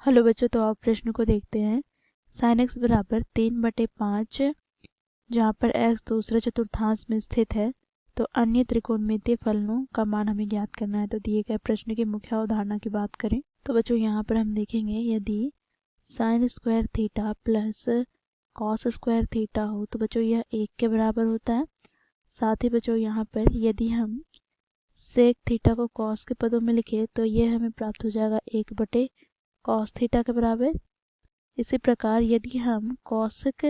Hello बच्चों, तो आप प्रश्न को देखते हैं। साइन एक्स बराबर 3/5, जहाँ पर एक्स दूसरे चतुर्थांश में स्थित है, तो अन्य त्रिकोणमितीय फलनों का मान हमें ज्ञात करना है। तो दिए गए प्रश्न की मुख्य अवधारणा की बात करें तो बच्चों यहाँ पर हम देखेंगे, यदि sine square theta plus cos square theta हो तो बच्चों यह 1 के बराबर होता है। साथ ही बच्चों यहाँ पर यदि हम सेक थीटा को कॉस के पदों में लिखे तो यह हमें प्राप्त हो जाएगा 1/कॉस थीटा के बराबर। इसी प्रकार यदि हम कॉसेक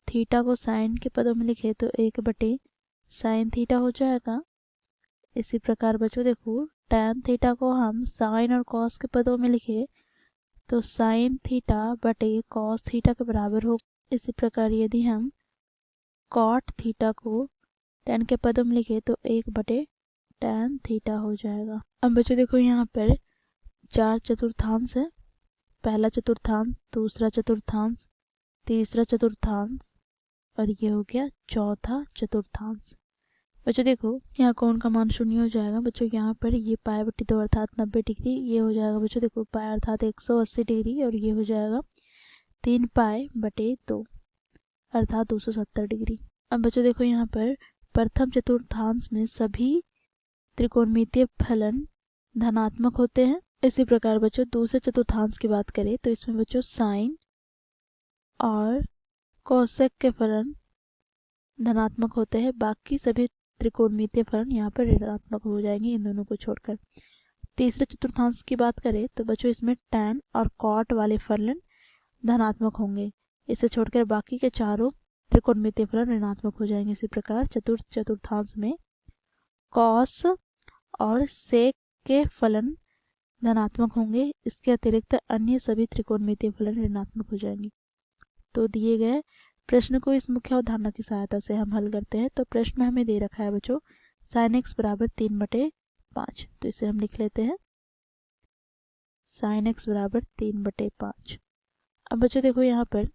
थीटा को साइन के पदों में लिखे तो 1/साइन थीटा हो जाएगा। इसी प्रकार बच्चों देखो, टैन थीटा को हम साइन और कॉस के पदों में लिखे तो साइन थीटा बटे कॉस थीटा के बराबर हो। इसी प्रकार यदि हम कॉट थीटा को टैन के पदों में लिखे तो 1/टैन थीटा हो जाएगा। अब बच्चों देखो, यहाँ पर 4 चतुर्थांश है। पहला चतुर्थांश, दूसरा चतुर्थांश, तीसरा चतुर्थांश और ये हो गया चौथा चतुर्थांश। बच्चों देखो, यहाँ कौन का मान 0 हो जाएगा। बच्चों यहाँ पर ये π/2 अर्थात 90 डिग्री, ये हो जाएगा बच्चों देखो पाई अर्थात 180 डिग्री, और ये हो जाएगा 3π/2 अर्थात 270 डिग्री। अब बच्चों देखो, यहाँ पर प्रथम चतुर्थांश में सभी त्रिकोणमितीय फलन धनात्मक होते हैं। इसी प्रकार बच्चों दूसरे चतुर्थांश की बात करें तो इसमें बच्चों साइन और कोसेक के फलन धनात्मक होते हैं। बाकी सभी त्रिकोणमितीय फलन यहाँ पर ऋणात्मक हो जाएंगे, इन दोनों को छोड़कर। तीसरे चतुर्थांश की बात करें तो बच्चों इसमें टैन और कॉट वाले फलन धनात्मक होंगे। इसे छोड़कर बाकी के चारों त्रिकोणमितीय फलन ऋणात्मक हो जाएंगे। इसी प्रकार चतुर्थ चतुर्थांश में कॉस और सेक के फलन धनात्मक होंगे। इसके अतिरिक्त अन्य सभी त्रिकोणमितीय फलन ऋणात्मक हो जाएंगे। तो दिए गए प्रश्न को इस मुख्य अवधारणा की सहायता से हम हल करते हैं। तो प्रश्न में हमें दे रखा है बच्चों साइन एक्स बराबर 3/5, तो इसे हम लिख लेते हैं साइन एक्स बराबर 3/5। अब बच्चों देखो, यहाँ पर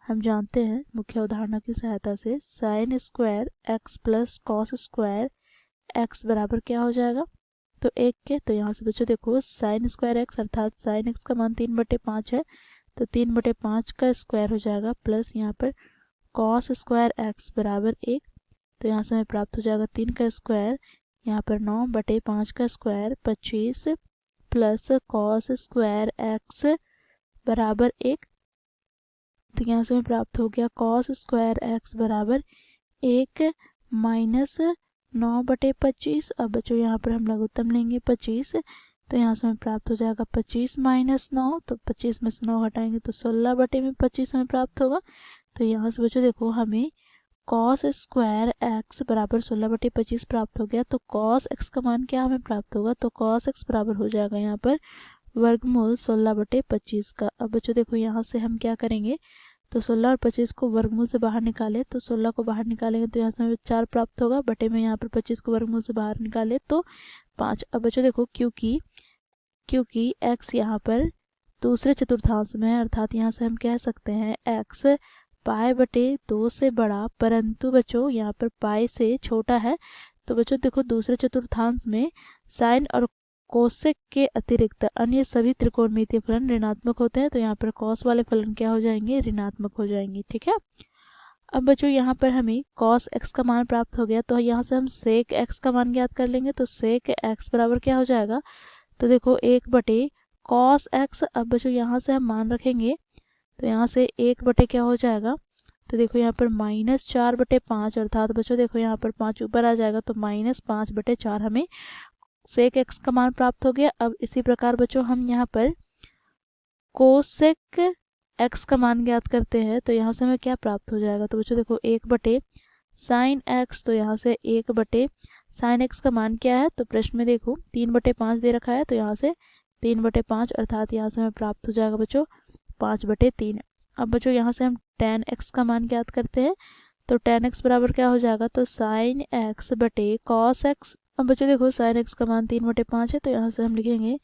हम जानते हैं मुख्य अवधारणा की सहायता से sine square x plus cos square x बराबर क्या हो जाएगा, तो 1 के। तो यहाँ से बच्चों देखो, साइन स्क्वायर एक्स अर्थात साइन एक्स का मान 3/5 है, तो 3/5 का स्क्वायर हो जाएगा, प्लस यहाँ पर कॉस स्क्वायर एक्स बराबर 1, तो यहाँ से हमें प्राप्त हो जाएगा 3 का स्क्वायर, यहाँ पर 9/5 का square 25, plus cos square x बराबर 1, तो यहाँ से हमें प्राप्त हो गया कॉस स्क्वायर एक्स बराबर 1 माइनस 9/25। अब बच्चों यहाँ पर हम लघुत्तम लेंगे 25, तो यहाँ से हमें प्राप्त हो जाएगा 25 माइनस 9, तो 25 में से 9 हटाएंगे तो 16/25 हमें प्राप्त होगा। तो यहाँ से बच्चों देखो, हमें कॉस स्क्वायर एक्स बराबर 16/25 प्राप्त हो गया। तो कॉस एक्स का मान क्या हमें प्राप्त होगा, तो कॉस एक्स बराबर हो जाएगा यहाँ पर वर्गमूल 16/25 का। अब बच्चों देखो, यहाँ से हम क्या करेंगे, तो 16 और 25 को वर्गमूल से बाहर निकाले तो 16 को बाहर निकालेंगे तो यहाँ से हमें 4 प्राप्त होगा, बटे में यहाँ पर 25 को वर्गमूल से बाहर निकाले तो 5। अब बच्चों देखो, क्योंकि x यहाँ पर दूसरे चतुर्थांश में है, अर्थात यहाँ से हम कह सकते हैं x π/2 से बड़ा परंतु बच्चों यहाँ पर पाई से छोटा है। तो बच्चों देखो, दूसरे चतुर्थांश में साइन और कोसेक के अतिरिक्त अन्य सभी त्रिकोणमितीय फलन ऋणात्मक होते हैं, तो यहाँ पर कॉस वाले फलन क्या हो जाएंगे, ऋणात्मक हो जाएंगे। ठीक है। अब बच्चों यहाँ पर हमें कॉस एक्स का मान प्राप्त हो गया, तो यहाँ से हम सेक एक्स का मान ज्ञात कर लेंगे। तो सेक एक्स बराबर क्या हो जाएगा, तो देखो 1/कॉस एक्स। अब बच्चों यहाँ से हम मान रखेंगे, तो यहाँ से 1/ क्या हो जाएगा, तो देखो यहाँ पर -4/5 अर्थात बच्चों देखो यहाँ पर 5 ऊपर आ जाएगा, तो -5/4 हमें सेक एक्स का मान प्राप्त हो गया। अब इसी प्रकार बच्चों हम यहाँ पर कोसेक एक्स का मान ज्ञात करते हैं, तो यहाँ से हमें क्या प्राप्त हो जाएगा, तो बच्चों देखो 1/साइन एक्स, तो यहाँ से 1/साइन एक्स का मान क्या है, तो प्रश्न में देखो 3/5 दे रखा है, तो यहाँ से 3/5 अर्थात यहाँ से हमें प्राप्त हो जाएगा बच्चों 5/3। अब बच्चों यहाँ से हम tan x का मान ज्ञात करते हैं, तो tan x बराबर क्या हो जाएगा, तो साइन एक्स बटे कॉस एक्स। अब बच्चों देखो, साइन एक्स का मान 3/5 है, तो यहाँ से हम लिखेंगे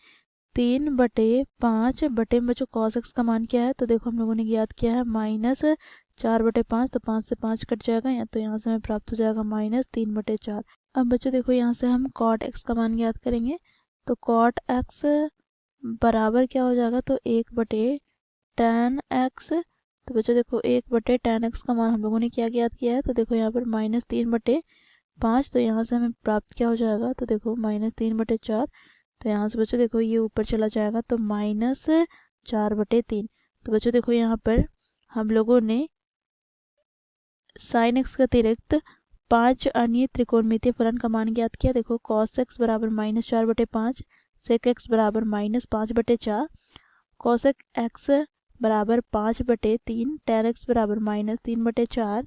3/5 बटे में बच्चों कॉस एक्स का मान क्या है, तो देखो हम लोगों ने ज्ञात किया है -4/5, तो 5 से 5 कट जाएगा, या तो यहाँ से हमें प्राप्त हो जाएगा -3/4। अब बच्चों देखो, यहाँ से हम कॉट एक्स का मान ज्ञात करेंगे, तो कॉट एक्स बराबर क्या हो जाएगा, तो 1/tan x। तो बच्चों देखो 1/tan x का मान हम लोगों ने क्या ज्ञात किया है, तो देखो यहाँ पर -3/5। तो यहाँ से हमें प्राप्त क्या हो जाएगा, तो देखो -3/4। तो यहाँ से बच्चों देखो ये ऊपर चला जाएगा तो -4/3। तो बच्चों देखो यहाँ पर हम लोगों ने sin x के अतिरिक्त 5 अन्य त्रिकोणमितीय फलन का मान ज्ञात किया। देखो cos x बराबर -4/5, sec x बराबर -5/4, cosec x बराबर 5/3, tan x बराबर -3/4,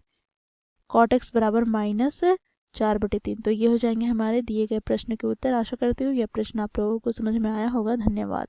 cot x बराबर -4/3। तो ये हो जाएंगे हमारे दिए गए प्रश्न के उत्तर। आशा करती हूँ यह प्रश्न आप लोगों को समझ में आया होगा। धन्यवाद।